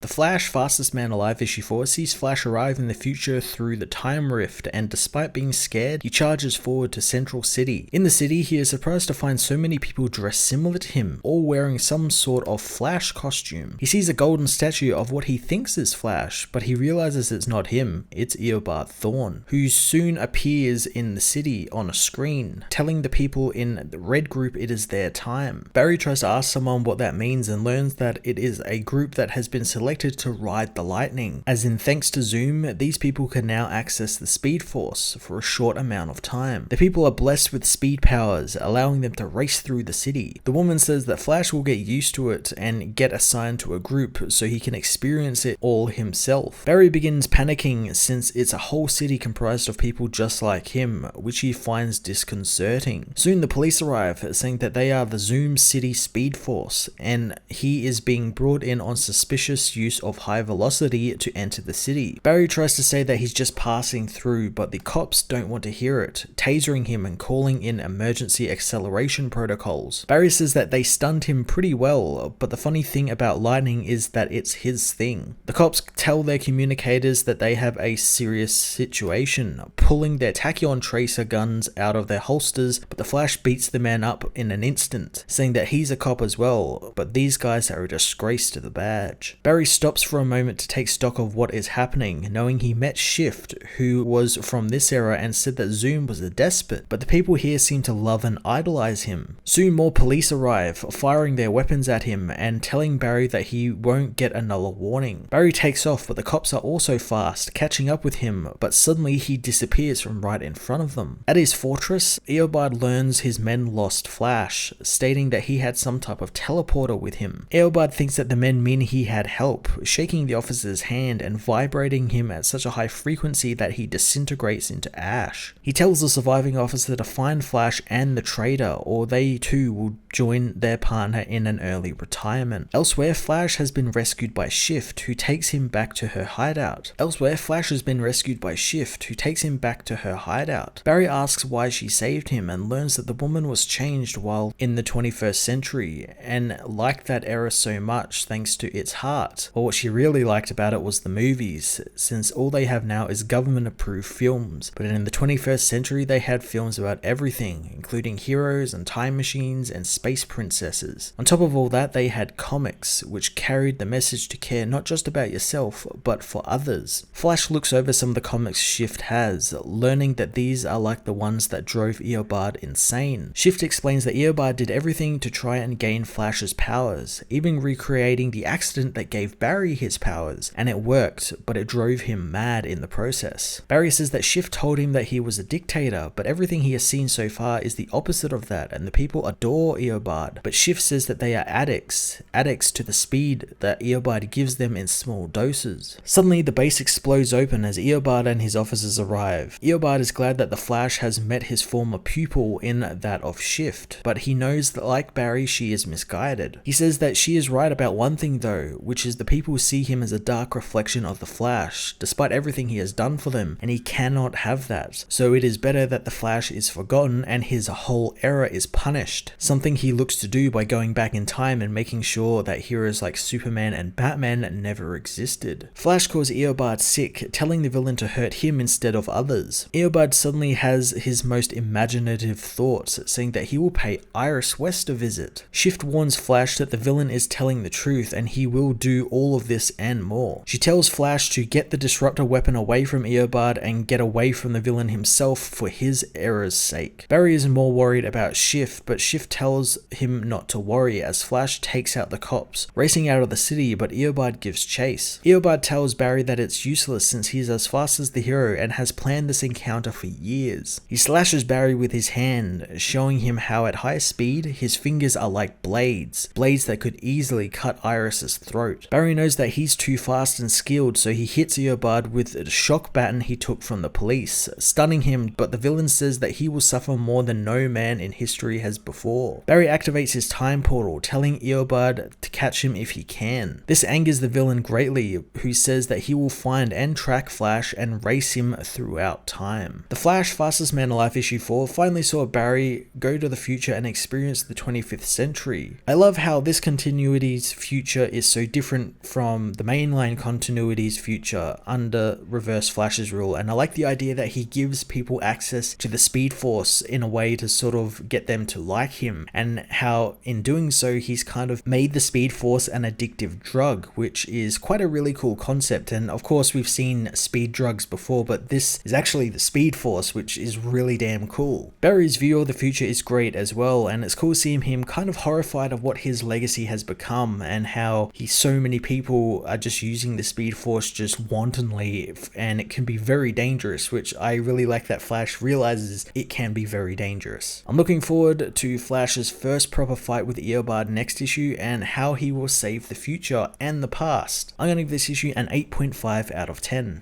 The Flash, Fastest Man Alive issue 4 sees Flash arrive in the future through the time rift, and despite being scared, he charges forward to Central City. In the city, he is surprised to find so many people dressed similar to him, all wearing some sort of Flash costume. He sees a golden statue of what he thinks is Flash, but he realizes it's not him, it's Eobard Thawne, who soon appears in the city on a screen, telling the people in the red group it is their time. Barry tries to ask someone what that means and learns that it is a group that has been selected to ride the lightning, as in thanks to Zoom, these people can now access the Speed Force for a short amount of time. The people are blessed with speed powers, allowing them to race through the city. The woman says that Flash will get used to it and get assigned to a group so he can experience it all himself. Barry begins panicking since it's a whole city comprised of people just like him, which he finds disconcerting. Soon the police arrive, saying that they are the Zoom City Speed Force, and he is being brought in on suspicious use of high velocity to enter the city. Barry tries to say that he's just passing through, but the cops don't want to hear it, tasering him and calling in emergency acceleration protocols. Barry says that they stunned him pretty well, but the funny thing about lightning is that it's his thing. The cops tell their communicators that they have a serious situation, pulling their tachyon tracer guns out of their holsters, but the Flash beats the man up in an instant, saying that he's a cop as well, but these guys are a disgrace to the badge. Barry stops for a moment to take stock of what is happening, knowing he met Shift, who was from this era and said that Zoom was a despot, but the people here seem to love and idolize him. Soon more police arrive, firing their weapons at him and telling Barry that he won't get another warning. Barry takes off, but the cops are also fast, catching up with him, but suddenly he disappears from right in front of them. At his fortress, Eobard learns his men lost Flash, stating that he had some type of teleporter with him. Eobard thinks that the men mean he had help, shaking the officer's hand and vibrating him at such a high frequency that he disintegrates into ash. He tells the surviving officer to find Flash and the trader, or they too will join their partner in an early retirement. Elsewhere, Flash has been rescued by Shift, who takes him back to her hideout. Barry asks why she saved him and learns that the woman was changed while in the 21st century and liked that era so much thanks to its heart. But what she really liked about it was the movies, since all they have now is government approved films. But in the 21st century they had films about everything, including heroes and time machines and space princesses. On top of all that, they had comics, which carried the message to care not just about yourself, but for others. Flash looks over some of the comics Shift has, learning that these are like the ones that drove Eobard insane. Shift explains that Eobard did everything to try and gain Flash's powers, even recreating the accident that gave Barry his powers, and it worked, but it drove him mad in the process. Barry says that Shift told him that he was a dictator, but everything he has seen so far is the opposite of that, and the people adore Eobard. But Shift says that they are addicts to the speed that Eobard gives them in small doses. Suddenly, the base explodes open as Eobard and his officers arrive. Eobard is glad that the Flash has met his former pupil in that of Shift, but he knows that like Barry, she is misguided. He says that she is right about one thing though, which is the people see him as a dark reflection of the Flash, despite everything he has done for them, and he cannot have that. So it is better that the Flash is forgotten and his whole era is punished, something he looks to do by going back in time and making sure that heroes like Superman and Batman never existed. Flash calls Eobard sick, telling the villain to hurt him instead of others. Eobard suddenly has his most imaginative thoughts, saying that he will pay Iris West a visit. Shift warns Flash that the villain is telling the truth and he will do all of this and more. She tells Flash to get the disruptor weapon away from Eobard and get away from the villain himself for his era's sake. Barry is more worried about Shift, but Shift tells him not to worry as Flash takes out the cops, racing out of the city, but Eobard gives chase. Eobard tells Barry that it's useless since he's as fast as the hero and has planned this encounter for years. He slashes Barry with his hand, showing him how at high speed, his fingers are like blades that could easily cut Iris's throat. Barry knows that he's too fast and skilled, so he hits Eobard with the shock baton he took from the police, stunning him, but the villain says that he will suffer more than no man in history has before. Barry activates his time portal, telling Eobard to catch him if he can. This angers the villain greatly, who says that he will find and track Flash and race him throughout time. The Flash, Fastest Man Alive issue 4 finally saw Barry go to the future and experience the 25th century. I love how this continuity's future is so different different from the mainline continuity's future under Reverse Flash's rule, and I like the idea that he gives people access to the Speed Force in a way to sort of get them to like him, and how in doing so he's kind of made the Speed Force an addictive drug, which is quite a really cool concept. And of course we've seen speed drugs before, but this is actually the Speed Force, which is really damn cool. Barry's view of the future is great as well, and it's cool seeing him kind of horrified of what his legacy has become and how so many people are just using the Speed Force just wantonly, and it can be very dangerous, which I really like that Flash realizes it can be very dangerous. I'm looking forward to Flash's first proper fight with Eobard next issue and how he will save the future and the past. I'm going to give this issue an 8.5 out of 10.